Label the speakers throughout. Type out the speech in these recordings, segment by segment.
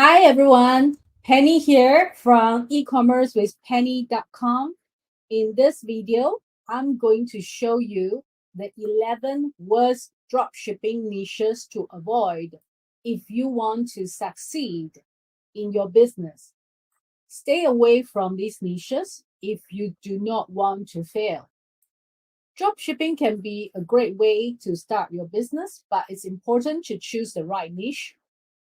Speaker 1: Hi everyone, Penny here from Ecommerce with Penny.com. In this video, I'm going to show you the 11 worst dropshipping niches to avoid if you want to succeed in your business. Stay away from these niches if you do not want to fail. Dropshipping can be a great way to start your business, but it's important to choose the right niche.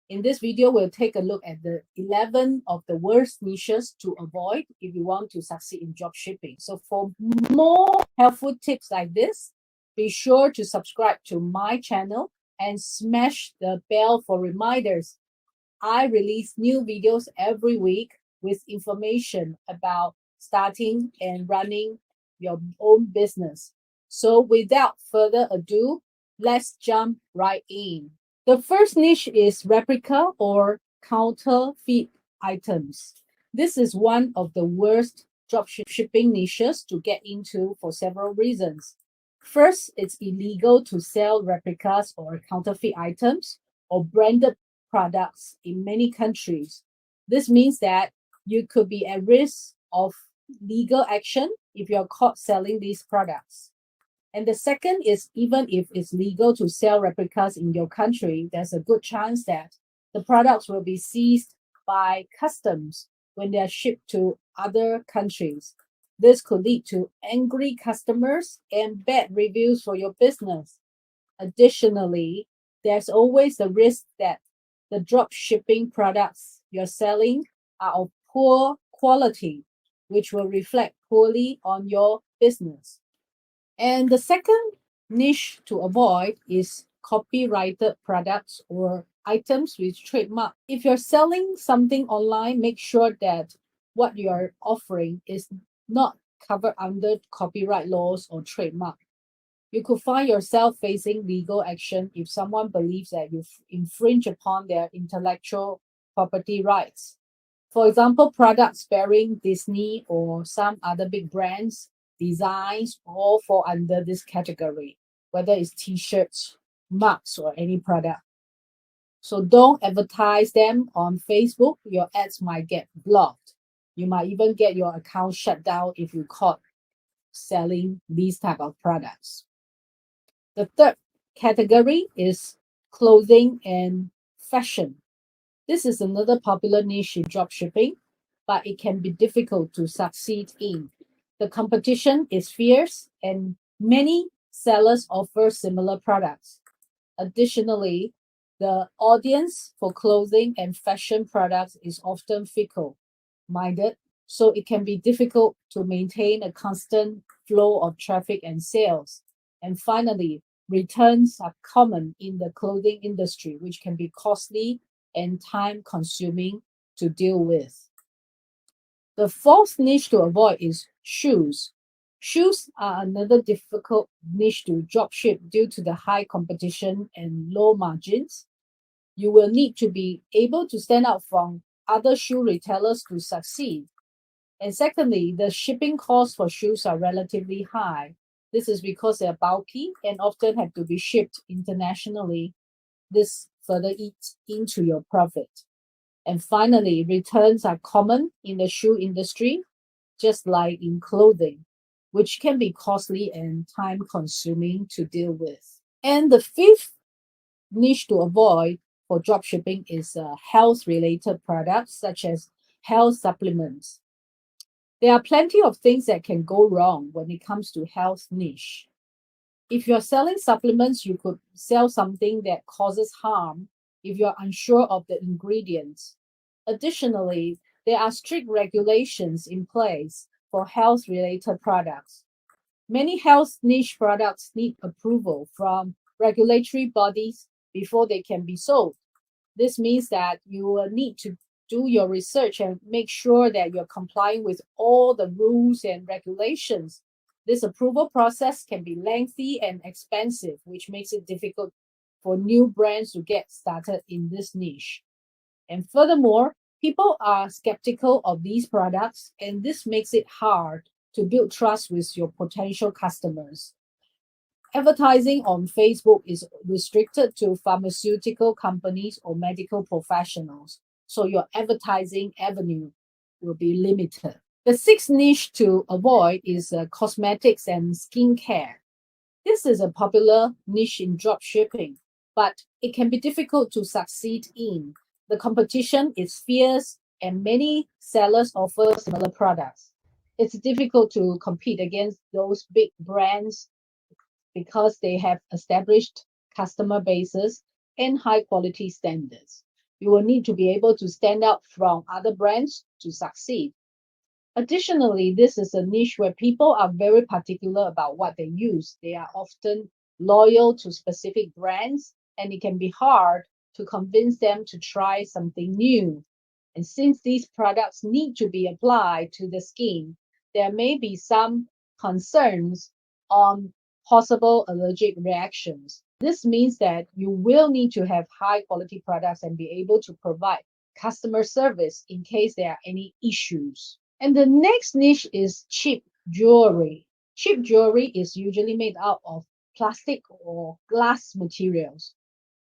Speaker 1: In this video, we'll take a look at the 11 of the worst niches to avoid if you want to succeed in dropshipping. So for more helpful tips like this, be sure to subscribe to my channel and smash the bell for reminders. I release new videos every week with information about starting and running your own business. So without further ado, let's jump right in. The first niche is replica or counterfeit items. This is one of the worst dropshipping niches to get into for several reasons. First, it's illegal to sell replicas or counterfeit items or branded products in many countries. This means that you could be at risk of legal action if you're caught selling these products. And the second is, even if it's legal to sell replicas in your country, there's a good chance that the products will be seized by customs when they're shipped to other countries. This could lead to angry customers and bad reviews for your business. Additionally, there's always the risk that the drop shipping products you're selling are of poor quality, which will reflect poorly on your business. And the second niche to avoid is copyrighted products or items with trademark. If you're selling something online, make sure that what you're offering is not covered under copyright laws or trademark. You could find yourself facing legal action if someone believes that you infringe upon their intellectual property rights. For example, products bearing Disney or some other big brands designs all fall under this category, whether it's t-shirts, mugs, or any product. So don't advertise them on Facebook. Your ads might get blocked. You might even get your account shut down if you caught selling these type of products. The third category is clothing and fashion. This is another popular niche in dropshipping, but it can be difficult to succeed in. The competition is fierce and many sellers offer similar products. Additionally, the audience for clothing and fashion products is often fickle-minded, so it can be difficult to maintain a constant flow of traffic and sales. And finally, returns are common in the clothing industry, which can be costly and time-consuming to deal with. The fourth niche to avoid is shoes. Shoes are another difficult niche to dropship due to the high competition and low margins. You will need to be able to stand out from other shoe retailers to succeed. And secondly, the shipping costs for shoes are relatively high. This is because they're bulky and often have to be shipped internationally. This further eats into your profit. And finally, returns are common in the shoe industry, just like in clothing, which can be costly and time consuming to deal with. And the fifth niche to avoid for dropshipping is health related products such as health supplements. There are plenty of things that can go wrong when it comes to health niche. If you're selling supplements, you could sell something that causes harm if you're unsure of the ingredients. Additionally, there are strict regulations in place for health-related products. Many health niche products need approval from regulatory bodies before they can be sold. This means that you will need to do your research and make sure that you're complying with all the rules and regulations. This approval process can be lengthy and expensive, which makes it difficult for new brands to get started in this niche. And furthermore, people are skeptical of these products, and this makes it hard to build trust with your potential customers. Advertising on Facebook is restricted to pharmaceutical companies or medical professionals. so your advertising avenue will be limited. The sixth niche to avoid is cosmetics and skincare. This is a popular niche in dropshipping, but it can be difficult to succeed in. The competition is fierce, and many sellers offer similar products. It's difficult to compete against those big brands because they have established customer bases and high quality standards. You will need to be able to stand out from other brands to succeed. Additionally, this is a niche where people are very particular about what they use. They are often loyal to specific brands, and it can be hard to convince them to try something new. And since these products need to be applied to the skin, there may be some concerns on possible allergic reactions. This means that you will need to have high quality products and be able to provide customer service in case there are any issues. And the next niche is cheap jewelry. Cheap jewelry is usually made out of plastic or glass materials.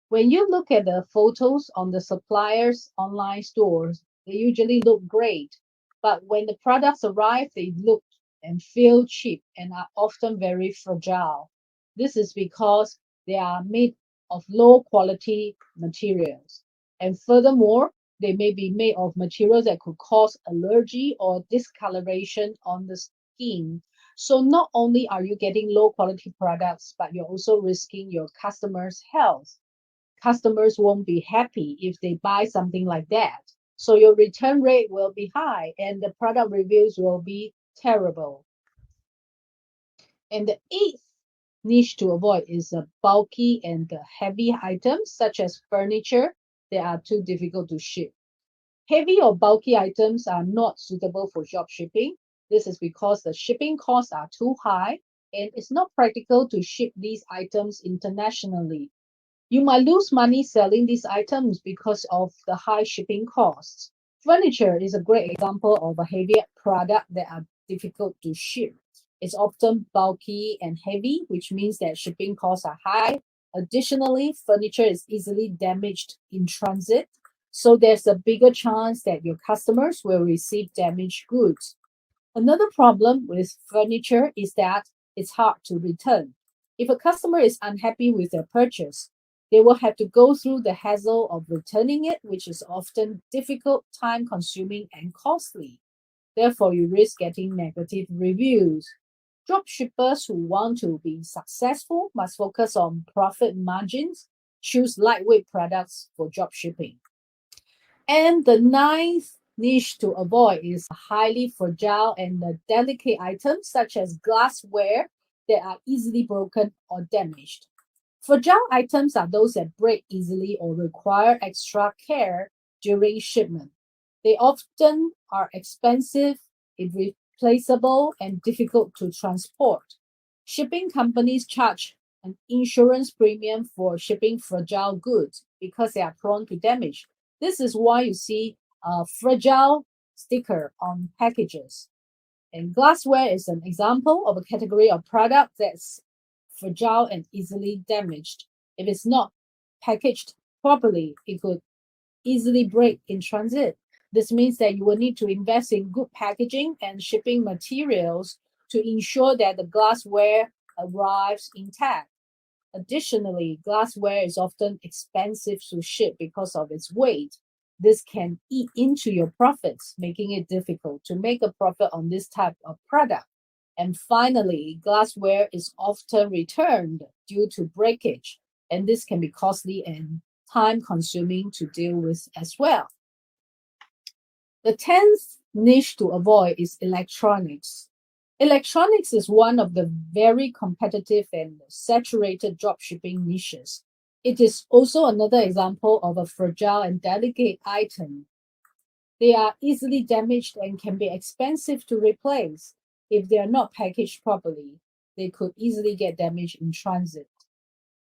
Speaker 1: When you look at the photos on the suppliers' online stores, they usually look great. But when the products arrive, they look and feel cheap and are often very fragile. This is because they are made of low quality materials. And furthermore, they may be made of materials that could cause allergy or discoloration on the skin. So not only are you getting low quality products, but you're also risking your customers' health. Customers won't be happy if they buy something like that. So your return rate will be high and the product reviews will be terrible. And the eighth niche to avoid is the bulky and the heavy items such as furniture that are too difficult to ship. Heavy or bulky items are not suitable for drop shipping. This is because the shipping costs are too high and it's not practical to ship these items internationally. You might lose money selling these items because of the high shipping costs. Furniture is a great example of a heavier product that are difficult to ship. It's often bulky and heavy, which means that shipping costs are high. Additionally, furniture is easily damaged in transit, so there's a bigger chance that your customers will receive damaged goods. Another problem with furniture is that it's hard to return. If a customer is unhappy with their purchase, they will have to go through the hassle of returning it, which is often difficult, time consuming, and costly. Therefore, you risk getting negative reviews. Dropshippers who want to be successful must focus on profit margins, choose lightweight products for dropshipping. And the ninth niche to avoid is highly fragile and delicate items such as glassware that are easily broken or damaged. Fragile items are those that break easily or require extra care during shipment. They often are expensive, irreplaceable, and difficult to transport. Shipping companies charge an insurance premium for shipping fragile goods because they are prone to damage. This is why you see a fragile sticker on packages. And glassware is an example of a category of product that's fragile and easily damaged. If it's not packaged properly, it could easily break in transit. This means that you will need to invest in good packaging and shipping materials to ensure that the glassware arrives intact. Additionally, glassware is often expensive to ship because of its weight. This can eat into your profits, making it difficult to make a profit on this type of product. And finally, glassware is often returned due to breakage, and this can be costly and time consuming to deal with as well. The 10th niche to avoid is electronics. Electronics is one of the very competitive and saturated dropshipping niches. It is also another example of a fragile and delicate item. They are easily damaged and can be expensive to replace. If they are not packaged properly, they could easily get damaged in transit.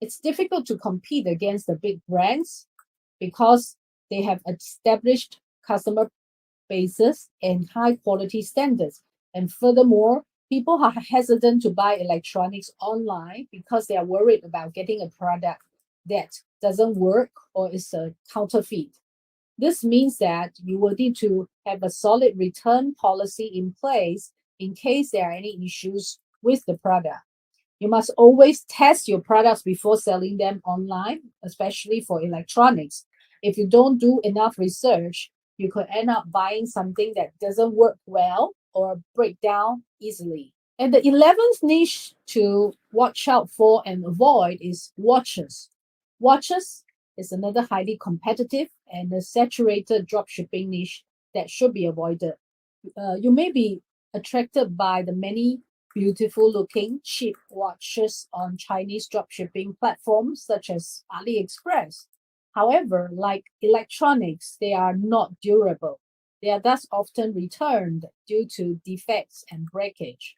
Speaker 1: It's difficult to compete against the big brands because they have established customer bases and high quality standards. And furthermore, people are hesitant to buy electronics online because they are worried about getting a product that doesn't work or is a counterfeit. This means that you will need to have a solid return policy in place in case there are any issues with the product. You must always test your products before selling them online, especially for electronics. If you don't do enough research, you could end up buying something that doesn't work well or break down easily. And the 11th niche to watch out for and avoid is watches. Watches is another highly competitive and a saturated dropshipping niche that should be avoided. You may be attracted by the many beautiful looking cheap watches on Chinese dropshipping platforms such as AliExpress. However, like electronics, they are not durable. They are thus often returned due to defects and breakage.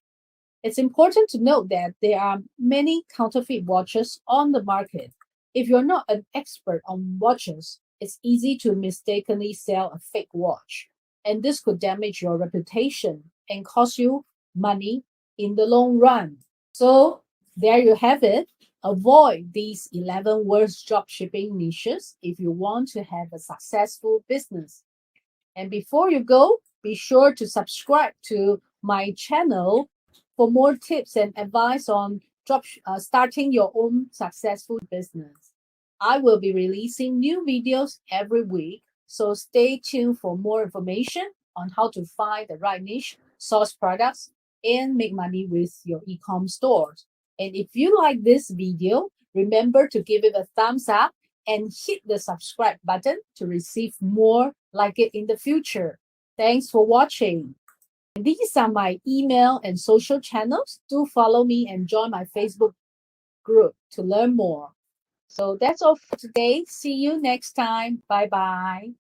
Speaker 1: It's important to note that there are many counterfeit watches on the market. If you're not an expert on watches, it's easy to mistakenly sell a fake watch, and this could damage your reputation and cost you money in the long run. So, there you have it. Avoid these 11 worst dropshipping niches if you want to have a successful business. And before you go, be sure to subscribe to my channel for more tips and advice on starting your own successful business. I will be releasing new videos every week, so stay tuned for more information on how to find the right niche, source products, and make money with your e-com stores. And if you like this video, remember to give it a thumbs up and hit the subscribe button to receive more like it in the future. Thanks for watching. These are my email and social channels. Do follow me and join my Facebook group to learn more. So that's all for today. See you next time. Bye bye.